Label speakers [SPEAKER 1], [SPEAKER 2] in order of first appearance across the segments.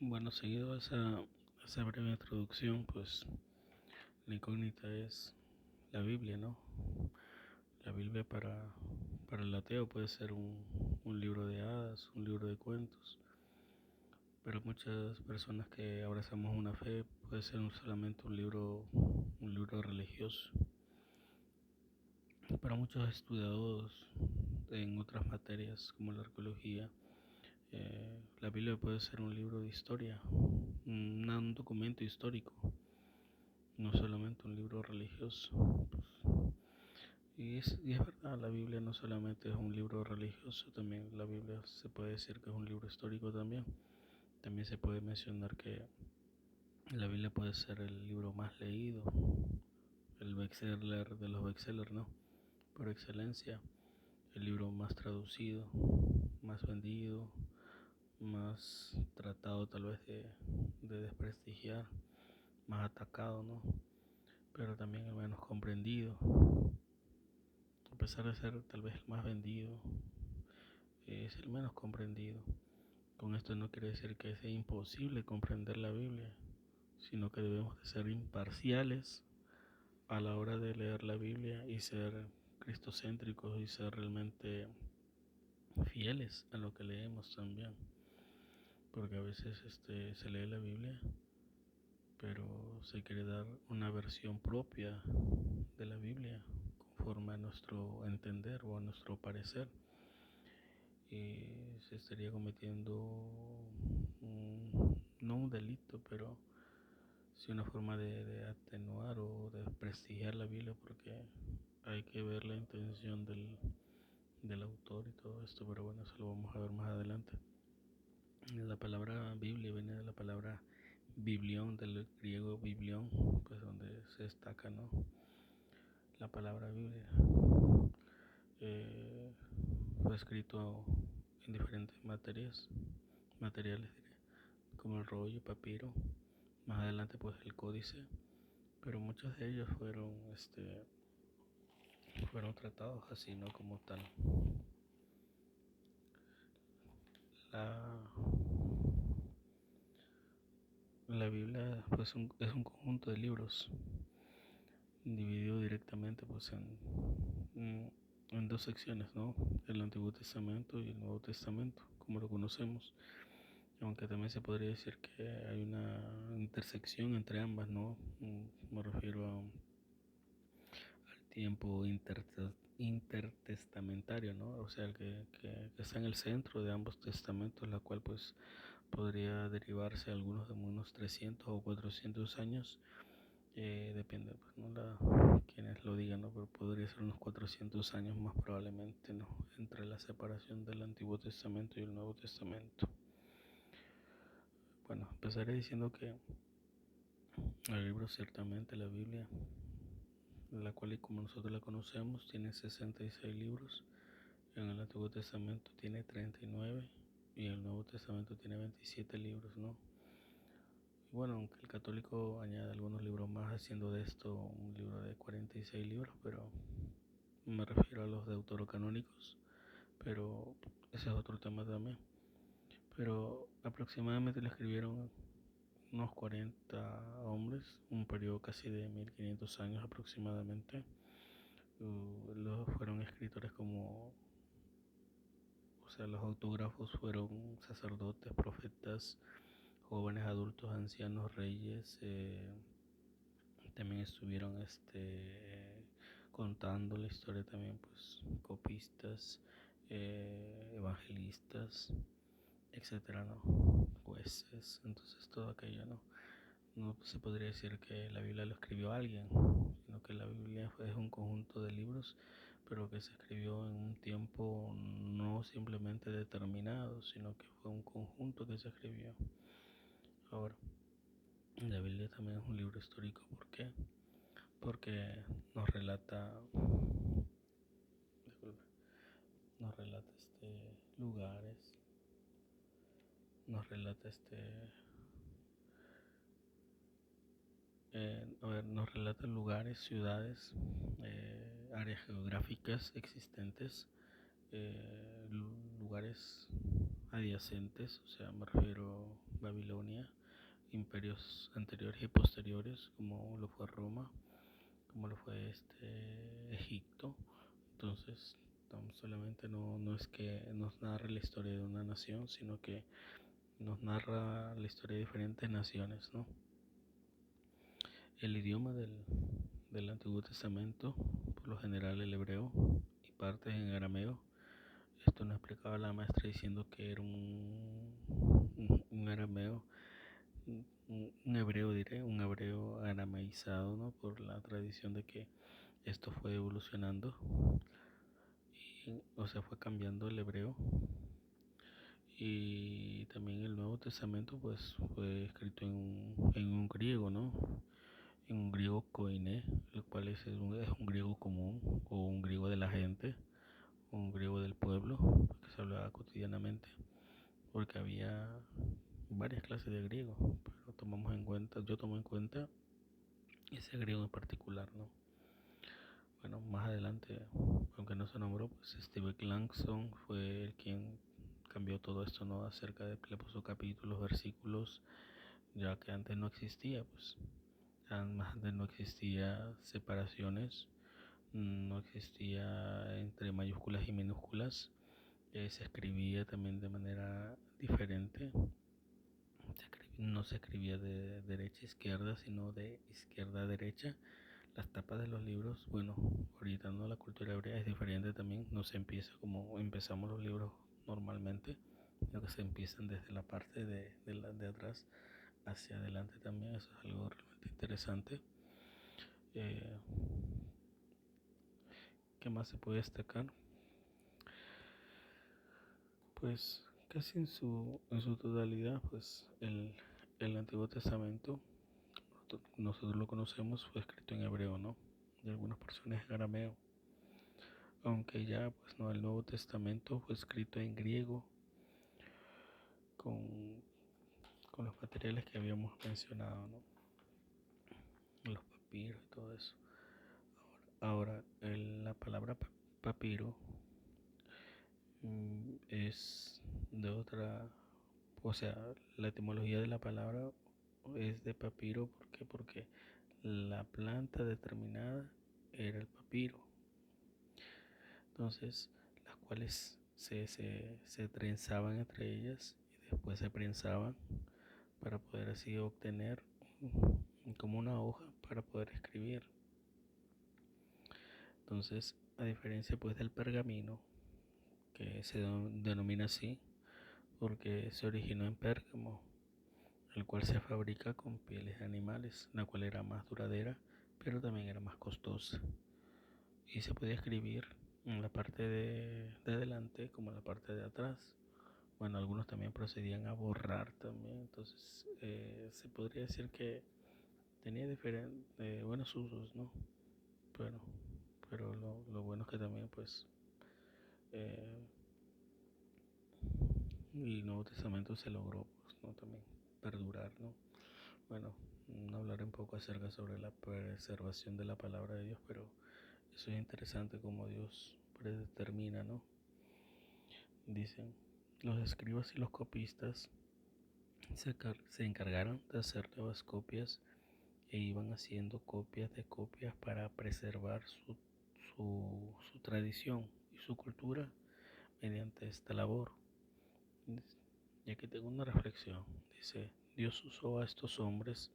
[SPEAKER 1] Bueno, seguido esa breve introducción, pues la incógnita es la Biblia, ¿no? La Biblia para el ateo puede ser un libro de hadas, un libro de cuentos, pero muchas personas que abrazamos una fe puede ser solamente un libro religioso. Para muchos estudiados en otras materias como la arqueología, la Biblia puede ser un libro de historia, un documento histórico, no solamente un libro religioso. Y es verdad, la Biblia no solamente es un libro religioso, también la Biblia se puede decir que es un libro histórico también. También se puede mencionar que la Biblia puede ser el libro más leído, el bestseller de los bestsellers, ¿no? Por excelencia, el libro más traducido, más vendido, más tratado tal vez de desprestigiar, más atacado, ¿no? Pero también el menos comprendido. A pesar de ser tal vez el más vendido, es el menos comprendido. Con esto no quiere decir que sea imposible comprender la Biblia, sino que debemos de ser imparciales a la hora de leer la Biblia y ser cristocéntricos y ser realmente fieles a lo que leemos también. Porque a veces se lee la Biblia, pero se quiere dar una versión propia de la Biblia conforme a nuestro entender o a nuestro parecer. Y se estaría cometiendo no un delito, pero sí una forma de atenuar o de prestigiar la Biblia, porque hay que ver la intención del autor y todo esto, pero bueno, eso lo vamos a ver más adelante. La palabra Biblia viene de la palabra biblión, del griego biblión, pues donde se destaca, ¿no? La palabra Biblia. Eh, Fue escrito en diferentes materiales como el rollo, papiro, más adelante pues el códice, pero muchos de ellos fueron tratados así, no como tal. La, la Biblia pues es un conjunto de libros dividido directamente pues en dos secciones, ¿no? El Antiguo Testamento y el Nuevo Testamento, como lo conocemos. Aunque también se podría decir que hay una intersección entre ambas, ¿no? Me refiero al tiempo intertestamentario, ¿no? O sea, que está en el centro de ambos testamentos, la cual pues podría derivarse algunos de unos 300 o 400 años, depende, pues, ¿no? Quienes lo digan, ¿no? Pero podría ser unos 400 años más probablemente, ¿no? Entre la separación del Antiguo Testamento y el Nuevo Testamento. Bueno, empezaré diciendo que el libro, ciertamente, la Biblia, la cual y como nosotros la conocemos, tiene 66 libros. En el Antiguo Testamento tiene 39 y el Nuevo Testamento tiene 27 libros, ¿no? Y bueno, aunque el católico añade algunos libros más, haciendo de esto un libro de 46 libros, pero me refiero a los deuterocanónicos, pero ese es otro tema también. Pero aproximadamente le escribieron unos 40 hombres, un periodo casi de 1500 años aproximadamente. Fueron escritores los autógrafos fueron sacerdotes, profetas, jóvenes, adultos, ancianos, reyes. También estuvieron contando la historia también, pues copistas, evangelistas, etcétera, ¿no? Jueces, entonces todo aquello, ¿no? No se podría decir que la Biblia lo escribió alguien, sino que la Biblia es un conjunto de libros, pero que se escribió en un tiempo no simplemente determinado, sino que fue un conjunto que se escribió. Ahora, la Biblia también es un libro histórico. ¿Por qué? Porque disculpe, nos relata lugares, nos relata nos relata lugares, ciudades, áreas geográficas existentes, lugares adyacentes, o sea, me refiero Babilonia, imperios anteriores y posteriores, como lo fue Roma, como lo fue Egipto. Entonces, solamente no es que nos narre la historia de una nación, sino que nos narra la historia de diferentes naciones, ¿no? El idioma del Antiguo Testamento, por lo general el hebreo y partes en arameo. Esto nos explicaba la maestra diciendo que era un arameo, un hebreo diré, un hebreo arameizado, ¿no? Por la tradición de que esto fue evolucionando, o sea, fue cambiando el hebreo. Y también el Nuevo Testamento pues fue escrito en un griego, ¿no? En un griego koiné, el cual es un griego común o un griego de la gente, un griego del pueblo, que se hablaba cotidianamente, porque había varias clases de griego, pero yo tomo en cuenta ese griego en particular, ¿no? Bueno, más adelante, aunque no se nombró, pues Steve Langson fue el quien cambió todo esto, ¿no? Le puso capítulos, versículos, ya que antes no existía, pues antes no existía separaciones, no existía entre mayúsculas y minúsculas, se escribía también de manera diferente, no se escribía de derecha a izquierda, sino de izquierda a derecha. Las tapas de los libros, bueno, ahorita no, la cultura hebrea es diferente también, no se empieza como empezamos los libros normalmente, sino que se empiezan desde la parte de atrás hacia adelante también. Eso es algo realmente interesante. ¿Qué más se puede destacar? Pues casi en su totalidad, pues el Antiguo Testamento, nosotros lo conocemos, fue escrito en hebreo, ¿no? Y algunas personas en arameo. Aunque ya, pues no, el Nuevo Testamento fue escrito en griego con, con los materiales que habíamos mencionado, ¿no? Los papiros y todo eso. Ahora la palabra papiro es de otra, o sea, la etimología de la palabra es de papiro. ¿Por qué? Porque la planta determinada era el papiro. Entonces, las cuales se trenzaban entre ellas y después se prensaban para poder así obtener como una hoja para poder escribir. Entonces, a diferencia pues del pergamino, que se denomina así porque se originó en Pérgamo, el cual se fabrica con pieles de animales, la cual era más duradera, pero también era más costosa. Y se podía escribir en la parte de adelante como en la parte de atrás. Bueno, algunos también procedían a borrar también, entonces se podría decir que tenía diferentes buenos usos, ¿no? Pero, pero lo bueno es que también pues eh, el Nuevo Testamento se logró, pues, ¿no? También perdurar, ¿no? Bueno, hablaré un poco acerca sobre la preservación de la palabra de Dios, pero eso es interesante como Dios predetermina, ¿no? Dicen, los escribas y los copistas se encargaron de hacer nuevas copias e iban haciendo copias de copias para preservar su tradición y su cultura mediante esta labor. Y aquí tengo una reflexión. Dice, Dios usó a estos hombres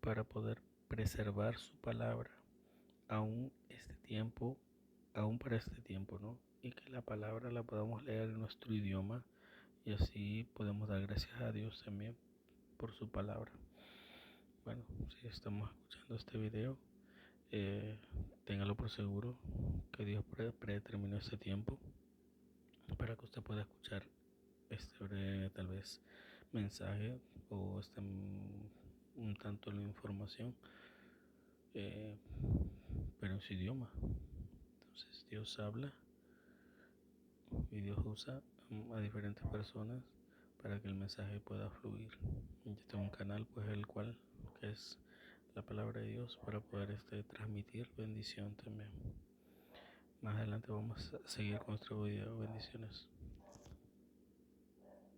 [SPEAKER 1] para poder preservar su palabra aún aún para este tiempo, ¿no? Y que la palabra la podamos leer en nuestro idioma y así podemos dar gracias a Dios también por su palabra. Bueno, si estamos escuchando este video, téngalo por seguro que Dios predeterminó este tiempo para que usted pueda escuchar este breve tal vez mensaje o un tanto la información, eh, pero en su idioma. Entonces Dios habla y Dios usa a diferentes personas para que el mensaje pueda fluir. Yo tengo un canal pues el cual que es la palabra de Dios para poder transmitir bendición también. Más adelante vamos a seguir con nuestro video. Bendiciones.